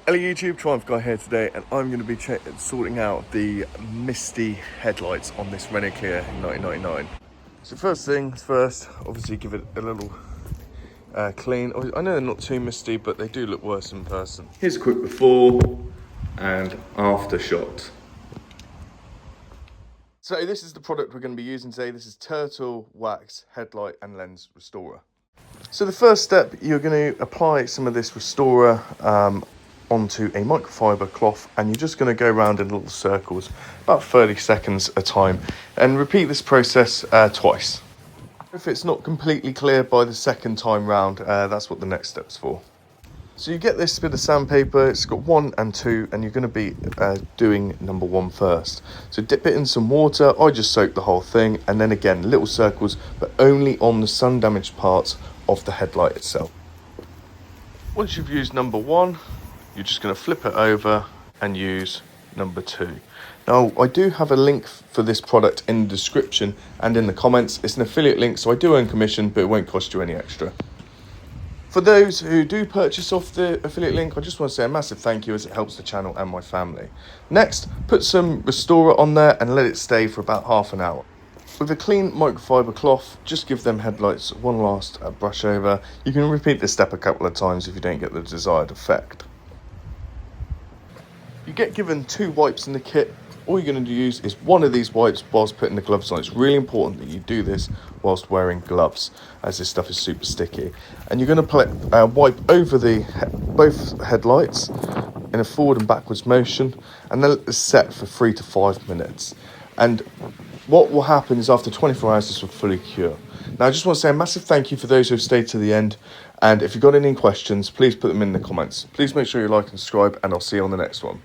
Hello YouTube, Triumph Guy here today, and I'm going to be sorting out the misty headlights on this Renault Clio 1999. So first things first, obviously give it a little clean. I know they're not too misty, but they do look worse in person. Here's a quick before and after shot. So this is the product we're going to be using today. This is Turtle Wax Headlight and Lens Restorer. So the first step, you're going to apply some of this restorer onto a microfiber cloth, and you're just going to go around in little circles, about 30 seconds a time, and repeat this process twice. If it's not completely clear by the second time round, that's what the next step's for. So you get this bit of sandpaper, it's got 1 and 2, and you're going to be doing number 1 first. So dip it in some water. I just soak the whole thing, and then again little circles, but only on the sun damaged parts of the headlight itself. Once you've used number 1, you're just going to flip it over and use number 2. Now, I do have a link for this product in the description and in the comments. It's an affiliate link, so I do earn commission, but it won't cost you any extra. For those who do purchase off the affiliate link, I just want to say a massive thank you, as it helps the channel and my family. Next, put some restorer on there and let it stay for about half an hour. With a clean microfiber cloth, just give them headlights one last brush over. You can repeat this step a couple of times if you don't get the desired effect. You get given 2 wipes in the kit. All you're going to use is one of these wipes whilst putting the gloves on. It's really important that you do this whilst wearing gloves, as this stuff is super sticky. And you're going to wipe over both headlights in a forward and backwards motion, and then let this set for 3 to 5 minutes. And what will happen is after 24 hours, this will fully cure. Now, I just want to say a massive thank you for those who have stayed to the end. And if you've got any questions, please put them in the comments. Please make sure you like and subscribe, and I'll see you on the next one.